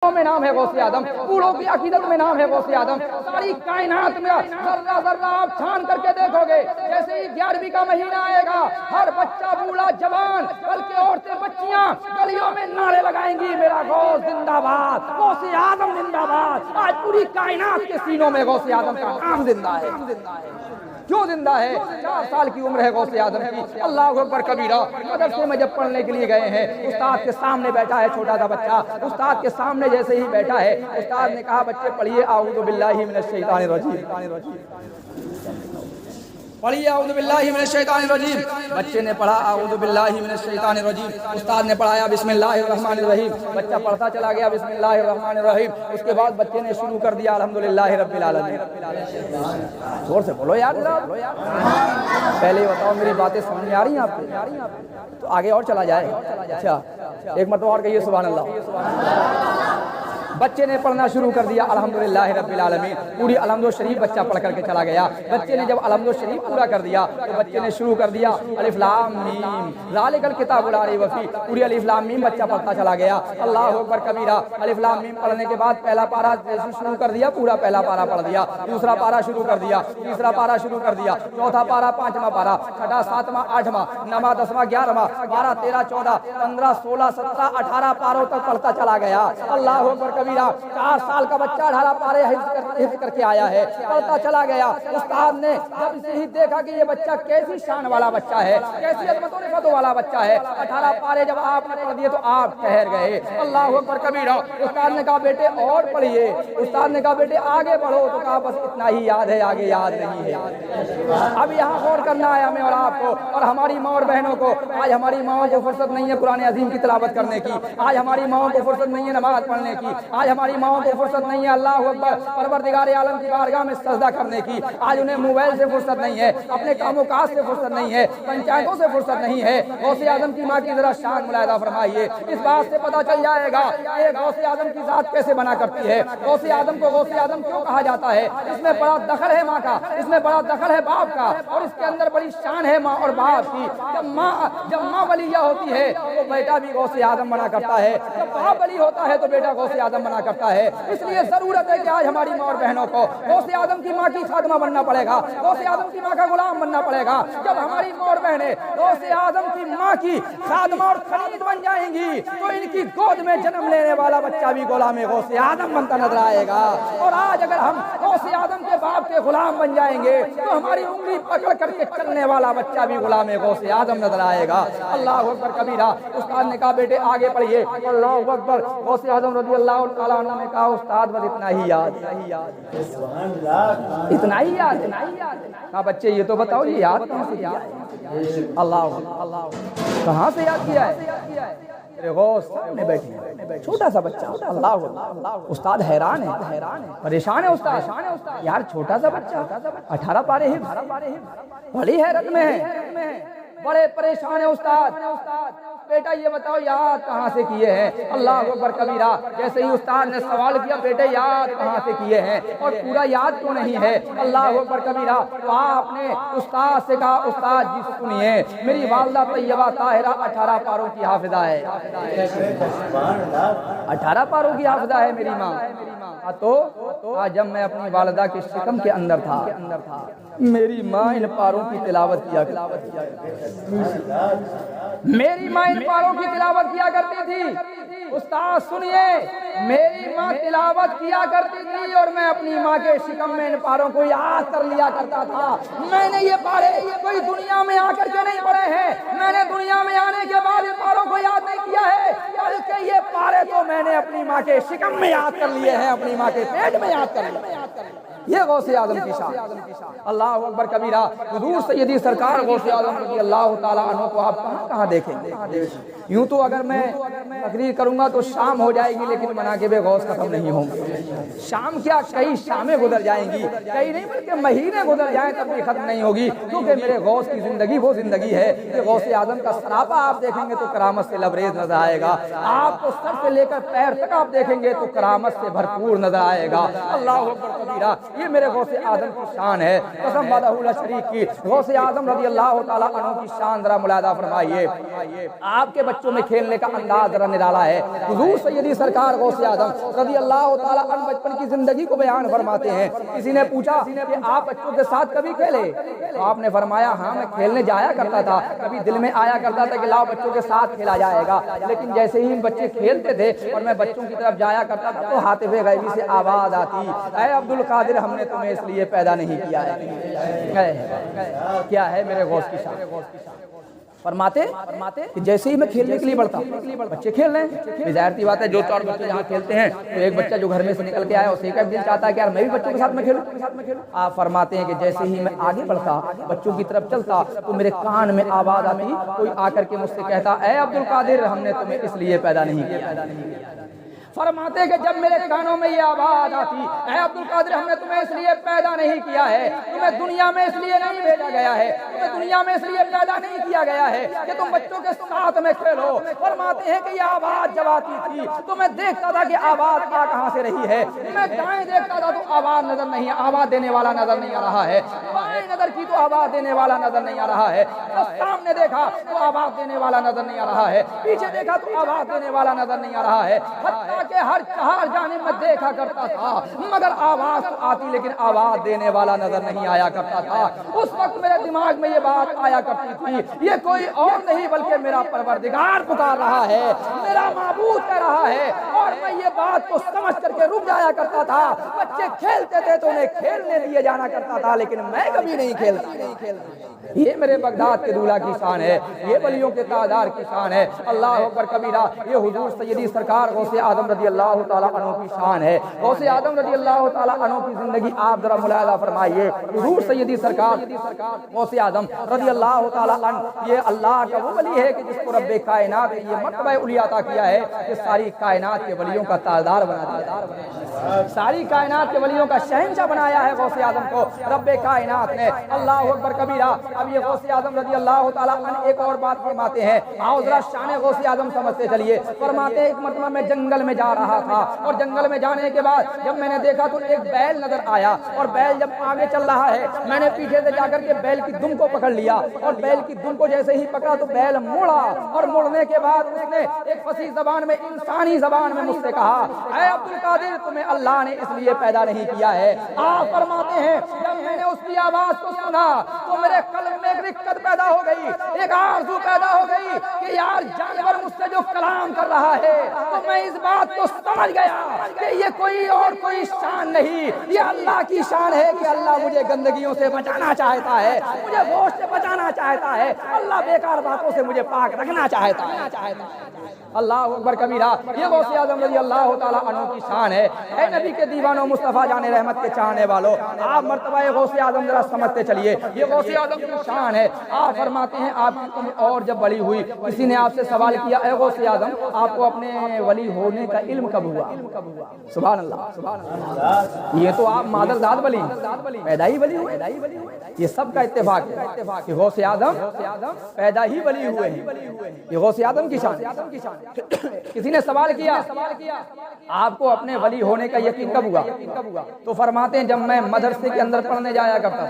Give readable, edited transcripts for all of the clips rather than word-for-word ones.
میں نام ہے غوث اعظم، بوڑھوں کی عقیدت میں نام ہے غوث اعظم۔ ساری کائنات میں ذرہ ذرہ آپ چھان کر کے دیکھو گے، جیسے ہی 11ویں کا مہینہ آئے گا، ہر بچہ بوڑھا جوان بلکہ عورتیں بچیاں گلیوں میں نعرے لگائیں گی، میرا غوث زندہ باد، غوث اعظم زندہ باد۔ آج پوری کائنات کے سینوں میں غوث اعظم کا نام زندہ ہے۔ کیوں زندہ ہے؟ 4 سال کی عمر ہے غوث اعظم کی۔ اللہ اکبر کبیرہ۔ مدرسے میں جب پڑھنے کے لیے گئے ہیں، استاد کے سامنے بیٹھا ہے چھوٹا سا بچہ، استاد کے سامنے جیسے ہی بیٹھا ہے، استاد نے کہا بچے پڑھیے اعوذ باللہ من الشیطان الرجیم، پڑھیے اعوذ باللہ من الشیطان الرجیم۔ بچے نے پڑھا اعوذ باللہ من الشیطان الرجیم، استاد نے پڑھایا بسم اللہ الرحمن الرحیم، بچہ پڑھتا چلا گیا بسم اللہ الرحمن الرحیم۔ اس کے بعد بچے نے شروع کر دیا الحمدللہ رب العالمین۔ زور سے بولو یار، پہلے بتاؤ میری باتیں سمجھ میں آ رہی ہیں آپ کو؟ تو آگے اور چلا جائے۔ اچھا ایک مرتبہ اور کہیے سبحان اللہ۔ بچے نے پڑھنا شروع کر دیا الحمدللہ رب العالمین، پوری الحمد شریف بچہ پڑھ کر کے چلا گیا۔ بچے نے جب الحمد شریف پورا کر دیا تو بچے نے شروع کر دیا الف لام میم ذالک الکتاب لا ریب فیہ، پوری الف لام میم بچہ پڑھتا چلا گیا۔ اللہ اکبر کبیرہ۔ الف لام میم پڑھنے کے بعد پہلا پارہ شروع کر دیا، پورا پہلا پارہ پڑھ دیا، دوسرا پارہ شروع کر دیا، تیسرا پارہ شروع کر دیا، چوتھا پارہ، پانچواں پارہ، چھٹا، ساتواں، آٹھواں، نواں، 10واں، 11واں، 12، 13، 14، 15، 16، 17، 18 پاروں تک پڑھتا چلا گیا۔ اللہ اکبر کبیرہ۔ 4 سال کا بچہ 18 پارے حفظ کر کے آیا ہے، پڑھتا چلا گیا۔ استاد نے جب اسے ہی دیکھا کہ یہ بچہ کیسی شان والا بچہ ہے، کیسی عظمت و رفعت والا بچہ ہے، 18 پارے جب آپ نے پڑھ دیے تو آپ ٹھہر گئے۔ اللہ اکبر کبیرہ۔ استاد نے کہا بیٹے اور پڑھیے، استاد نے کہا بیٹے آگے پڑھو، تو کہا بس اتنا ہی یاد ہے، آگے یاد نہیں ہے۔ اب یہاں غور کرنا ہے ہمیں اور آپ کو اور ہماری ماں اور بہنوں کو۔ آج ہماری ماں کو فرصت نہیں ہے قرآن عظیم کی تلاوت کرنے کی، آج ہماری ماں کو فرصت نہیں ہے نماز پڑھنے کی، آج ہماری ماں کو فرصت نہیں ہے اللہ اکبر پروردگار عالم کی بارگاہ میں سجدہ کرنے کی، آج انہیں موبائل سے فرصت نہیں ہے، اپنے کام و کاج سے فرصت نہیں ہے، پنچایتوں سے فرصت نہیں ہے۔ غوث اعظم کی ماں کی ذرا شان ملاحظہ فرمائیے، اس بات سے پتہ چل جائے گا کہ غوث اعظم کی ذات کیسے بنا کرتی ہے۔ غوث اعظم کو غوث اعظم کیوں کہا جاتا ہے؟ اس میں بڑا دخل ہے ماں کا، اس میں بڑا دخل ہے باپ کا، اور اس کے اندر بڑی شان ہے ماں اور باپ کی۔ جب ماں ولیہ ہوتی ہے تو بیٹا بھی غوث اعظم بنا کرتا ہے، جب باپ ولی ہوتا ہے تو بیٹا غوث اعظم بنا کرتا ہے۔ اس لیے ضرورت ہے کہ آج ہماری ماں اور بہنوں کو غوث اعظم کی ماں کی خادمہ بننا پڑے گا، غوث اعظم کی ماں کا غلام بننا پڑے گا۔ جب ہماری ماں اور بہنیں غوث اعظم کی ماں کی خادمہ اور خلید بن جائیں گی تو ان کی گود میں جنم لینے والا بچہ بھی غلام غوث اعظم بنتا نظر آئے گا۔ اور آج اگر ہم غوث اعظم کے باپ کے غلام بن جائیں گے تو ہماری انگلی پکڑ کر کے چلنے والا بچہ بھی غلام غوث اعظم نظر آئے گا۔ اللہ اکبر کبیرہ۔ استاد نے کہا بیٹے آگے پڑھیے۔ اللہ اکبر۔ غوث اعظم رضی اللہ تعالیٰ عنہ نے کہا استاد بس اتنا ہی یاد، اتنا ہی یاد، کہا بچے یہ تو بتاؤ یہ یاد کہاں سے کیا ہے؟ اللہ کہاں سے یاد کیا ہے؟ میرے غوث سامنے بیٹھے ہیں، چھوٹا سا بچہ۔ اللہ استاد حیران ہے، پریشان ہے استاد، یار چھوٹا سا بچہ 18 پارے حفظ، بڑی حیرت میں ہے، بڑے پریشان ہے استاد۔ بیٹا یہ بتاؤ یاد کہاں سے کیے ہیں؟ اللہ اکبر کبیرہ۔ جیسے ہی استاد نے سوال کیا بیٹے یاد کہاں سے کیے ہیں اور پورا یاد کیوں نہیں ہے؟ اللہ اکبر کبیرہ۔ تو آپ نے استاد سے کہا استاد جی سنیے، میری والدہ طیبہ طاہرہ 18 پاروں کی حافظہ ہے، 18 پاروں کی حافظہ ہے میری ماں۔ تو جب میں اپنی والدہ کے شکم کے اندر تھا میری ماں ان پاروں کی تلاوت کیا کرتی تھی، میری ماں ان پاروں کی تلاوت کیا کرتی تھی۔ استاد سنیے، میری ماں تلاوت کیا کرتی تھی اور میں اپنی ماں کے شکم میں ان پاروں کو یاد کر لیا کرتا تھا۔ میں نے یہ پارے کوئی دنیا میں آ کر کے نہیں پڑھے ہیں، میں نے دنیا میں آنے کے بعد ان پاروں کو یاد نہیں کیا ہے، بلکہ یہ پارے تو میں نے اپنی ماں کے شکم میں یاد کر لیے ہیں، اپنی ماں کے پیٹ میں یاد کر لیے۔ یہ غوث اعظم کی شان۔ اللہ اکبر کبیرہ۔ حضور سیدی سرکار غوث اعظم رضی اللہ تعالیٰ عنہ کو آپ کہاں دیکھیں گے؟ یوں تو اگر میں تقریر کروں گا تو شام ہو جائے گی، لیکن مناقب غوث ختم نہیں ہوں گے۔ شام کیا کئی شامیں گزر جائیں گی، کئی نہیں بلکہ مہینے گزر جائیں تب بھی ختم نہیں ہوگی، کیونکہ میرے غوث کی زندگی وہ زندگی ہے کہ غوث اعظم کا سراپا آپ دیکھیں گے تو کرامت سے لبریز نظر آئے گا، آپ کو سر سے لے کر پیر تک آپ دیکھیں گے تو کرامت سے بھرپور نظر آئے گا۔ اللہ اکبر کبیرہ۔ یہ میرے غوث اعظم کی شان ہے، قسم وعدہ لا شریک کی۔ غوث اعظم رضی اللہ تعالیٰ عنہ کی شان ذرا ملاحظہ فرمائیے۔ آپ کے بچے بچوں میں کھیلنے کا انداز ذرا نرالا ہے۔ حضور سیدی سرکار غوث اعظم رضی اللہ تعالیٰ عنہ بچپن کی زندگی کو بیان فرماتے ہیں۔ کسی نے پوچھا کہ آپ بچوں کے ساتھ کبھی کھیلے؟ تو آپ نے فرمایا ہاں میں کھیلنے جایا کرتا تھا، کبھی دل میں آیا کرتا تھا کہ لاؤ بچوں کے ساتھ کھیلا جائے گا، لیکن جیسے ہی بچے کھیلتے تھے اور میں بچوں کی طرف جایا کرتا تھا تو ہاتف غیبی سے آواز آتی، اے عبد القادر ہم نے تمہیں اس لیے پیدا نہیں کیا ہے۔ کیا ہے میرے غوث کی شان؟ فرماتے کہ جیسے ہی میں کھیلنے کے لیے بڑھتا بچے کھیل رہے ہیں، ظاہر سی بات ہے جو چار بچے جہاں کھیلتے ہیں تو ایک بچہ جو گھر میں سے نکل کے آیا اسے کا دل چاہتا ہے کہ یار میں بھی بچوں کے ساتھ میں کھیلوں۔ آپ فرماتے ہیں کہ جیسے ہی میں آگے بڑھتا بچوں کی طرف چلتا تو میرے کان میں آواز آتی، کوئی آ کر کے مجھ سے کہتا اے عبد القادر ہم نے تمہیں اس لیے پیدا نہیں کیا۔ فرماتے کہ جب میرے کانوں میں یہ آواز آتی اے عبد القادر ہم نے تمہیں اس لیے پیدا نہیں کیا ہے، تمہیں دنیا میں اس لیے نہیں بھیجا گیا ہے، تمہیں دنیا میں اس لیے پیدا نہیں کیا گیا ہے کہ تم بچوں کے ساتھ میں کھیلو۔ فرماتے ہیں کہ یہ آواز جب آتی تھی تو میں دیکھتا تھا کہ آواز کہاں سے رہی ہے، میں دائیں دیکھتا تھا تو آواز نظر نہیں، آواز دینے والا نظر نہیں آ رہا ہے، بائیں نظر کی تو آواز دینے والا نظر نہیں آ رہا ہے، سامنے دیکھا تو آواز دینے والا نظر نہیں آ رہا ہے، پیچھے دیکھا تو آواز دینے والا نظر نہیں آ رہا ہے، کہ ہر چہار جانب میں دیکھا کرتا تھا مگر آواز آتی لیکن آواز دینے والا نظر نہیں آیا کرتا تھا۔ اس وقت میرے دماغ میں یہ بات آیا کرتی تھی یہ کوئی اور نہیں بلکہ میرا پروردگار پکار رہا ہے، میرا معبود کہہ رہا ہے، اور میں یہ بات کو سمجھ کر کے رک جایا کرتا تھا۔ بچے کھیلتے تھے تو انہیں کھیلنے دیے جانا کرتا تھا لیکن میں کبھی نہیں کھیلتا۔ یہ میرے بغداد کے دولہ کی شان ہے، یہ ولیوں کے تاجدار کی شان ہے۔ اللہ اکبر کبیرہ، یہ حضور سیدی سرکار غوث اعظم رضی اللہ تعالیٰ عنہ کی شان ہے۔ غوث اعظم رضی اللہ تعالیٰ عنہ کی زندگی آپ ذرا ملاحظہ فرمائیے۔ حضور سیدی سرکار غوث اعظم رضی اللہ تعالیٰ عنہ یہ اللہ کا وہ ولی ہے کہ جس کو رب کائنات نے یہ مرتبہ علیٰ عطا کیا ہے کہ ساری کائنات کے ولیوں کا تاجدار بنا دیا، ساری کائنات کے ولیوں کا شہنشاہ بنایا ہے غوث اعظم کو رب کائنات نے۔ اللہ اکبر کبیرہ۔ اب یہ غوث اعظم رضی اللہ تعالیٰ عنہ ایک اور بات فرماتے ہیں، آؤ ذرا شان غوث اعظم سمجھتے چلیے۔ فرماتے ہیں ایک مرتبہ میں جنگل میں جا رہا تھا اور جنگل میں جانے کے بعد جب میں نے دیکھا تو ایک بیل نظر آیا اور بیل جب آگے چل رہا ہے میں نے پیچھے سے جا کر کے بیل کی دم کو پکڑ لیا اور بیل کی دم کو جیسے ہی پکڑا تو بیل مڑا اور مڑنے کے بعد اس نے ایک فصیح زبان میں انسانی زبان میں مجھ سے کہا اے عبد القادر تمہیں اللہ نے اس لیے پیدا نہیں کیا ہے۔ آپ فرماتے ہیں جب میں نے اس کی آواز کو سنا تو میرے قلب میں ایک رکت پیدا ہو گئی، ایک آرزو پیدا ہو گئی کہ یار جانور مجھ سے جو کلام کر رہا ہے تو میں اس بات کو سمجھ گیا کہ یہ کوئی اور کوئی شان نہیں، یہ اللہ کی شان ہے کہ اللہ مجھے گندگیوں سے بچانا چاہتا ہے، مجھے گوشت سے بچانا چاہتا ہے، اللہ بیکار باتوں سے مجھے پاک رکھنا چاہتا ہے۔ اللہ اکبر کبیرہ۔ یہ غوث اعظم رضی اللہ تعالیٰ عنہ کی شان ہے۔ اے نبی کے دیوانوں، مصطفیٰ جان رحمت کے چاہنے والوں، آپ مرتبہ غوث اعظم ذرا سمجھتے چلیے، یہ غوث اعظم کی شان ہے۔ آپ فرماتے ہیں آپ کی عمر اور جب بڑی ہوئی کسی نے آپ سے سوال کیا اے غوث اعظم آپ کو اپنے ولی ہونے کا علم کب ہوا؟ سبحان اللہ، یہ تو آپ مادرزاد ولی پیدا ہی ولی ہوئے، یہ سب کا اتفاق ہے کہ غوث اعظم پیدا ہی ولی ہوئے ہیں، یہ غوث اعظم کی شان۔ کسی نے سوال کیا آپ کو اپنے ولی ہونے کا یقین کب ہوا؟ تو فرماتے ہیں جب میں مدرسے کے اندر پڑھنے جایا کرتا،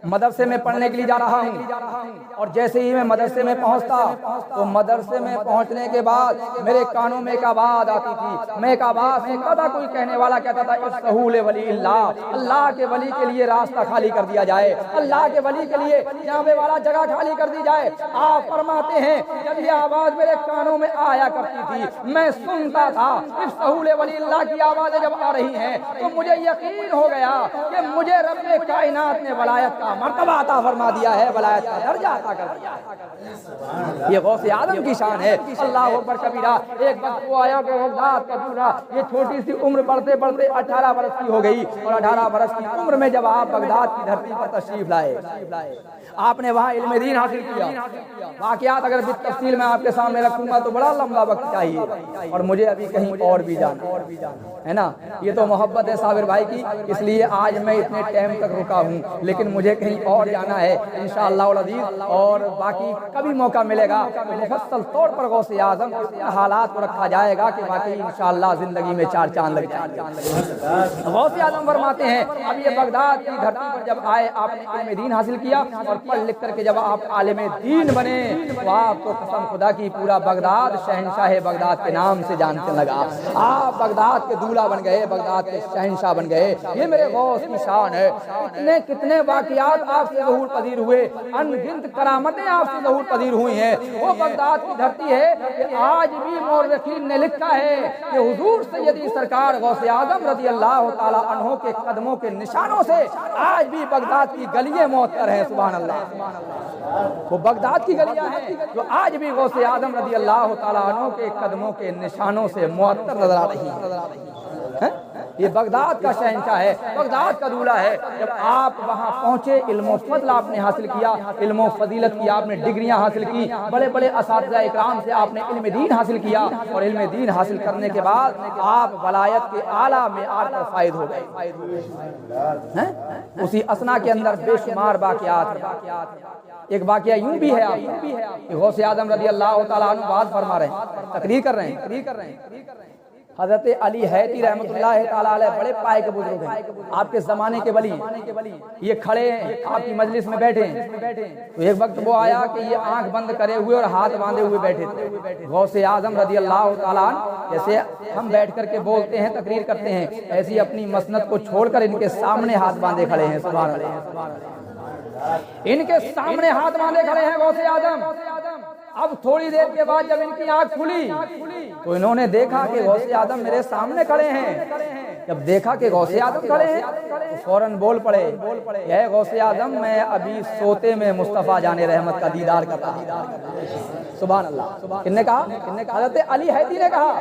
مدرسے میں پڑھنے کے لیے جا رہا ہوں اور جیسے ہی میں مدرسے میں پہنچتا تو مدرسے میں پہنچنے کے بعد میرے کانوں میں ایک آواز آتی تھی، میں ایک آواز سنتا تھا، کوئی کہنے والا کہتا تھا استحول ولی اللہ، اللہ کے ولی کے لیے راستہ خالی کر دیا جائے، اللہ کے ولی کے لیے جانے والا جگہ خالی کر دی جائے۔ آپ فرماتے ہیں جب یہ آواز میرے کانوں میں آیا کرتی تھی میں سنتا تھا استحول ولی اللہ کی آوازیں جب آ رہی ہیں تو مجھے یقین ہو گیا کہ مجھے رب کائنات نے ولایت کا مرتبہ عطا فرما دیا ہے، ولایت کا درجہ عطا کر دیا۔ یہ غوث اعظم کی شان ہے۔ اللہ اکبر کبیرہ۔ ایک وقت وہ آیا کہ بغداد کا دورہ، یہ چھوٹی سی عمر بڑھتے بڑھتے 18 برس کی ہو گئی اور 18 برس کی عمر میں جب آپ بغداد کی دھرتی پر تشریف لائے آپ نے وہاں علم دین حاصل کیا۔ واقعات اگر بالتفصیل میں آپ کے سامنے رکھوں گا تو بڑا لمبا وقت چاہیے اور مجھے ابھی کہیں اور بھی جانا ہے نا. یہ تو محبت ہے صابر بھائی کی, اس لیے آج میں اتنے ٹائم تک رکا ہوں, لیکن مجھے کہیں اور جانا ہے انشاءاللہ العزیز. اور باقی کبھی موقع ملے گا تو مفصل طور پر غوث اعظم حالات کو رکھا جائے گا کہ باقی انشاءاللہ زندگی میں 4 چاند لگ جائیں گے. غوث اعظم فرماتے ہیں اب یہ بغداد کی دھرتی پر جب آئے آپ نے علم دین حاصل کیا اور پڑھ لکھ کر کے جب آپ عالم دین بنے تو آپ کو قسم خدا کی پورا بغداد شہنشاہ بغداد کے نام سے جاننے لگا. آپ بغداد کے دولہ بن گئے, بغداد کے شہنشاہ بن گئے. یہ میرے غوث کی شان ہے. کتنے واقعات آپ سے ظہور پذیر ہوئے, ان گنت کرامتیں آپ سے ظہور پذیر ہوئی ہیں. وہ بغداد کی دھرتی ہے کہ آج بھی مورخین نے لکھا ہے کہ حضور سیدی سرکار غوث اعظم رضی اللہ تعالی عنہ کے قدموں کے نشانوں سے آج بھی بغداد کی گلیاں معطر ہیں. سبحان اللہ. وہ بغداد کی گلیاں ہیں جو آج بھی غوث اعظم رضی اللہ تعالی عنہ کے قدموں کے نشانوں سے معطر نظر آ رہی ہیں. یہ بغداد کا شہنشاہ ہے, بغداد کا دولہ ہے. جب آپ وہاں پہنچے علم و فضل آپ نے حاصل کیا, علم و فضیلت کی آپ نے ڈگریاں حاصل کی, بڑے بڑے اساتذہ اکرام سے آپ نے علم دین حاصل کیا اور علم دین حاصل کرنے کے بعد آپ ولایت کے اعلیٰ معیار پر فائد ہو گئے. اسی اسنا کے اندر بے شمار واقعات ہیں. ایک واقعہ یوں بھی ہے آپ کہ غوث اعظم رضی اللہ تعالیٰ عنہ بات فرما رہے ہیں, تقریر کر رہے ہیں. حضرت علی حیتی رحمۃ اللہ تعالیٰ علیہ بڑے پائے کے بزرگ ہیں, آپ کے زمانے کے ولی. یہ کھڑے ہیں آپ کی مجلس میں بیٹھے ہیں. تو ایک وقت وہ آیا کہ یہ آنکھ بند کرے ہوئے اور ہاتھ باندھے ہوئے بیٹھے تھے. غوث اعظم رضی اللہ تعالیٰ عنہ جیسے ہم بیٹھ کر کے بولتے ہیں, تقریر کرتے ہیں, ایسی اپنی مسند کو چھوڑ کر ان کے سامنے ہاتھ باندھے کھڑے ہیں. سبحان اللہ. ان کے سامنے ہاتھ باندھے کھڑے ہیں غوث اعظم. اب تھوڑی دیر کے بعد جب ان کی آنکھ کھلی تو انہوں نے دیکھا کہ غوث اعظم میرے سامنے کھڑے ہیں. جب دیکھا کہ غوث اعظم کھڑے ہیں تو فوراً بول پڑے, اے غوث اعظم میں ابھی سوتے میں مصطفیٰ جان رحمت کا دیدار کر رہا. سبحان اللہ. کن نے کہا؟ حضرت علی حیدی نے کہا,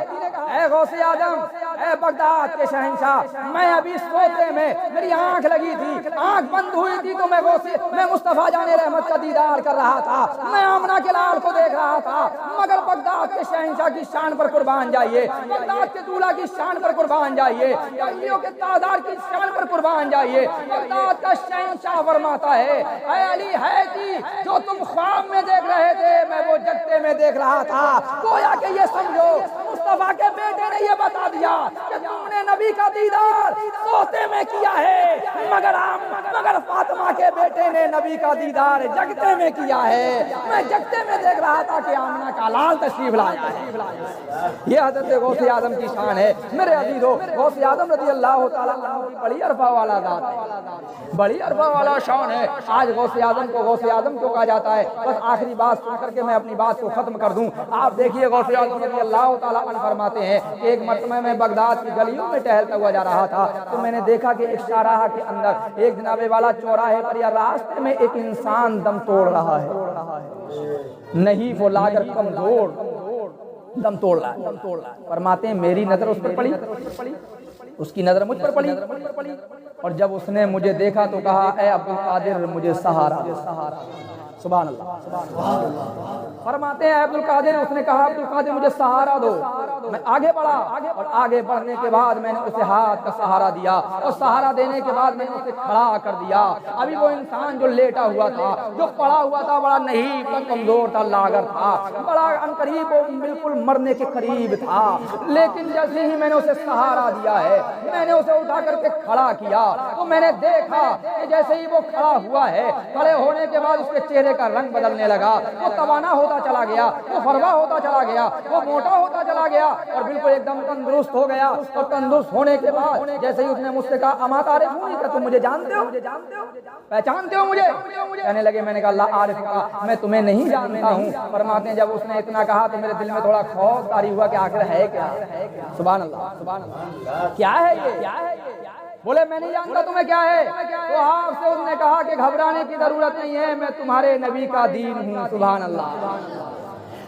اے غوث اعظم, اے بغداد کے شہنشاہ, میں ابھی سوتے میں میری آنکھ لگی تھی, آنکھ بند ہوئی تھی تو میں مصطفیٰ جان رحمت کا دیدار کر رہا تھا, میں آمنہ کے لال کو دیکھ رہا تھا. مگر بغداد کے شہنشاہ کی شان پر قربان جائیے, بغداد کے دولہ کی شان پر قربان جائیے, کلیوں کے تاجدار کی شان پر قربان جائیے. بغداد کا شہنشاہ فرماتا ہے, اے علی حیدی, جو تم خواب میں دیکھ رہے تھے میں وہ جگتے میں دیکھ رہا تھا. گویا کہ یہ سمجھو مصطفیٰ کے بیٹے نے یہ بتا دیا کہ تم نے نبی کا دیدار سوتے میں کیا ہے, مگر فاطمہ کے بیٹے نے نبی کا دیدار جگتے میں کیا ہے. میں جگتے میں دیکھ رہا تھا کہ آمنہ کا لال تشریف لایا ہے. یہ حضرت غوث اعظم کی شان ہے. میرے عزیزو, غوث اعظم رضی اللہ تعالیٰ عنہ کی بڑی عرفہ والا ذات ہے, بڑی عرفہ والا شان ہے. آج غوث اعظم کو غوث اعظم کیوں کہا جاتا ہے؟ بس آخری بات سن کر کے میں اپنی بات کو ختم کر دوں. آپ دیکھیے غوث اعظم رضی اللہ تعالیٰ عنہ فرماتے ہیں کہ ایک مرتبہ میں بغداد کی گلیوں میں ٹہلتا ہوا جا رہا تھا تو میں نے دیکھا کہ ایک شاہراہ کے اندر ایک جناب والا چوراہے پر یا راستے میں ایک انسان دم توڑ رہا ہے. نہیں وہ لا کر کمزور دم توڑ رہا ہے. فرماتے ہیں میری نظر اس پر پڑی, اس کی نظر مجھ پر پڑی, اور جب اس نے مجھے دیکھا تو کہا, اے عبد القادر مجھے سہارا. سبحان اللہ. فرماتے ہیں عبد القادر, اس نے کہا عبد القادر مجھے سہارا دو. میں آگے بڑھا اور آگے بڑھنے کے بعد میں نے اسے ہاتھ کا سہارا دیا اور سہارا دینے کے بعد میں نے اسے کھڑا کر دیا. ابھی وہ انسان جو لیٹا ہوا تھا, جو پڑا ہوا تھا, بڑا نہیں کمزور تھا, لاغر تھا, بڑا عنقریب بالکل مرنے کے قریب تھا. لیکن جیسے ہی میں نے اسے سہارا دیا ہے, میں نے اسے اٹھا کر کے کھڑا کیا تو میں نے دیکھا کہ جیسے ہی وہ کھڑا ہوا ہے, کھڑے ہونے کے بعد اس کے چہرے کا رنگ بدلنے لگا. وہ توانا ہوتا چلا گیا, وہ فروا ہوتا چلا گیا, وہ موٹا ہوتا چلا گیا اور بالکل ایک دم تندرست ہو گیا. اور تندرست ہونے کے بعد جیسے ہی اس نے مجھ سے کہا, اما تعارف ہوں, کہ تم مجھے جانتے ہو, پہچانتے ہو مجھے؟ کہنے لگے, میں نے کہا اللہ عارف کا, میں تمہیں نہیں جانتا ہوں. فرماتے ہیں جب اس نے اتنا کہا تو میرے دل میں تھوڑا خوف طاری ہوا کہ آخر ہے کیا. سبحان اللہ, سبحان اللہ, کیا ہے یہ؟ بولے میں نہیں جانتا تمہیں کیا ہے. تو آپ سے اس نے کہا کہ گھبرانے کی ضرورت نہیں ہے, میں تمہارے نبی کا دین ہوں. سبحان اللہ.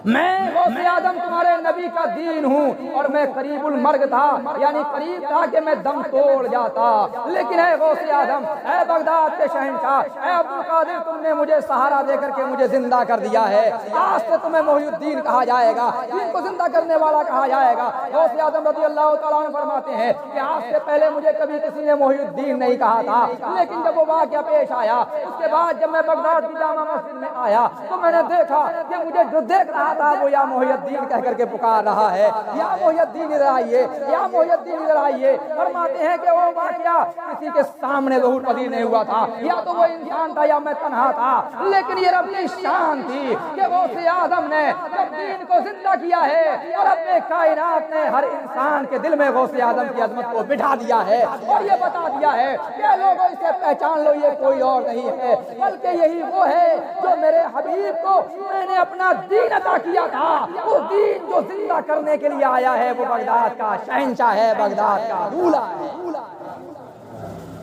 میں غوث اعظم تمہارے نبی کا دین ہوں اور میں قریب المرگ تھا، یعنی قریب تھا کہ میں دم توڑ جاتا، لیکن اے غوث اعظم، اے بغداد کے شہنشاہ، اے عبد القادر، تم نے مجھے سہارا دے کر کے مجھے زندہ کر دیا ہے، آج سے تمہیں محی الدین کہا جائے گا، دین کو زندہ کرنے والا کہا جائے گا۔ غوث اعظم رضی اللہ تعالیٰ عنہ فرماتے ہیں کہ آج سے پہلے مجھے کبھی کسی نے محی الدین نہیں کہا تھا، لیکن جب وہ واقعہ پیش آیا، اس کے بعد جب میں بغداد کی جامع مسجد میں آیا تو میں نے دیکھا کہ مجھے جو دیکھ رہا تھا وہ یا محی الدین کہہ کر کے پکار رہا ہے، یا محی الدین ادھر آئیے، یا محی الدین ادھر آئیے۔ فرماتے ہیں کہ وہ واقعہ کسی کے سامنے ظہور پذیر نہیں ہوا تھا، یا تو وہ انسان تھا یا میں تنہا تھا، لیکن یہ رب کی شان تھی کہ غوث اعظم نے جب دین کو زندہ کیا ہے اور اپنے کائنات نے ہر انسان کے دل میں غوث اعظم کی عظمت کو بٹھا دیا ہے اور یہ بتا دیا ہے کہ لوگوں اسے پہچان لو، یہ کوئی اور نہیں ہے بلکہ یہی وہ ہے جو میرے حبیب کو میں نے اپنا دین عطا کیا تھا، وہ دین جو زندہ کرنے کے لیے آیا ہے، وہ بغداد کا شہنشاہ ہے، بغداد کا رولا ہے۔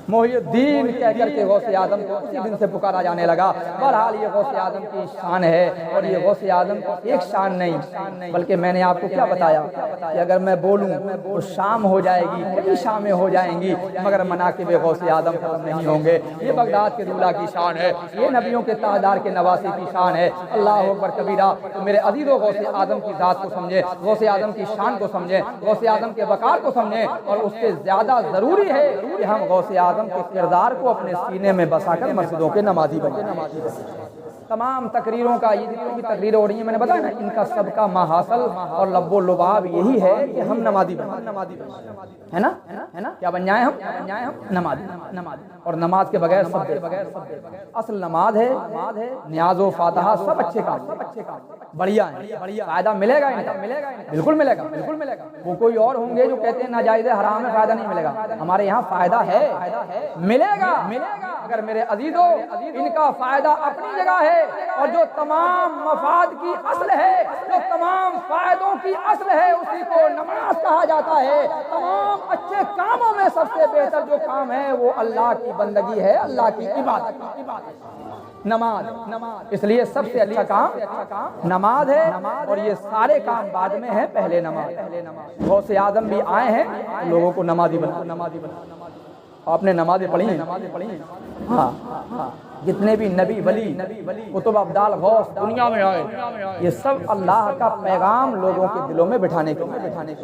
محی الدین کہہ کر کے غوث اعظم کو اسی دن سے پکارا جانے لگا۔ بہرحال یہ غوث اعظم کی شان ہے، اور یہ غوث اعظم کی ایک شان نہیں بلکہ میں نے آپ کو کیا بتایا کہ اگر میں بولوں تو شام ہو جائے گی، کئی شامیں ہو جائیں گی، مگر مناقب غوث اعظم ختم نہیں ہوں گے۔ یہ بغداد کے دولہ کی شان ہے، یہ نبیوں کے تاجدار کے نواسی کی شان ہے۔ اللہ اکبر کبیرہ۔ تو میرے عزیزو، غوث اعظم کی ذات کو سمجھیں، غوث اعظم کی شان کو سمجھیں، غوث اعظم کے وقار کو سمجھیں، اور اس سے زیادہ ضروری ہے کہ ہم غوث اعظم کے کردار کو اپنے سینے میں بسا کر مسجدوں کے نمازی بنیں۔ تمام تقریروں کا، یہ جتنی بھی تقریریں ہو رہی ہیں میں نے بتایا نا، ان کا سب کا ماحصل اور لب و لباب یہی ہے کہ ہم نمازی بنیں، ہے نا؟ کیا بن جائیں ہم؟ نمازی۔ اور نماز کے بغیر سب اصل نماز ہے، نیاز و فاتحہ سب اچھے کام، بڑھیا ہیں، فائدہ ملے گا ان کا، بالکل ملے گا۔ وہ کوئی اور ہوں گے جو کہتے ہیں ناجائز ہے، حرام ہے، فائدہ نہیں ملے گا، ہمارے یہاں فائدہ ہے، ملے گا۔ اگر میرے عزیزو، ان کا فائدہ اپنی جگہ ہے، اور جو تمام مفاد کی اصل ہے، جو تمام فائدوں کی اصل ہے، اسی کو نماز کہا جاتا ہے۔ تمام اچھے کاموں میں سب سے بہتر جو کام ہے وہ اللہ کی بندگی ہے، اللہ کی عبادت، نماز۔ اس لیے سب سے اچھا کام نماز ہے، اور یہ سارے کام بعد میں ہیں، پہلے نماز۔ غوث اعظم بھی آئے ہیں لوگوں کو نمازی بنا۔ آپ نے نمازیں پڑھی ہیں؟ ہاں، جتنے بھی نبی ولی قطب ابدال غوث دنیا میں آئے، یہ سب اللہ کا پیغام لوگوں کے دلوں میں بٹھانے کے لیے،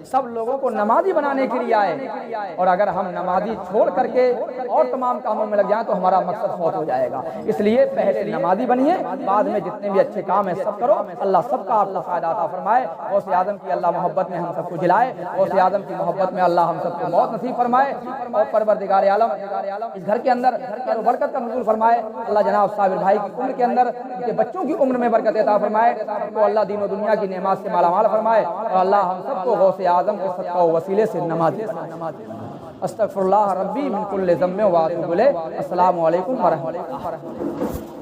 سب لوگوں کو نمازی بنانے کے لیے آئے۔ اور اگر ہم نمازی چھوڑ کر کے اور تمام کاموں میں لگ جائیں تو ہمارا مقصد فوت ہو جائے گا۔ اس لیے پہلے نمازی بنیے، بعد میں جتنے بھی اچھے کام ہیں سب کرو، اللہ سب کا آپ کو فائدہ عطا فرمائے۔ غوث اعظم کی اللہ محبت میں ہم سب کو جلائے، غوث اعظم کی محبت میں اللہ ہم سب کو موت نصیب فرمائے، اور پروردگار عالم اس گھر کے اندر برکت کا نزول فرمائے۔ اللہ جناب صابر بھائی کی عمر کے اندر، ان کے بچوں کی عمر میں برکت عطا فرمائے، تو اللہ دین و دنیا کی نعمات سے مالا مال فرمائے، اور اللہ ہم سب کو غوث اعظم کے صدقہ و وسیلے سے نماز دے۔ استغفر اللہ ربی من کل ذنب و اتوب الیہ۔ السلام علیکم ورحمۃ اللہ۔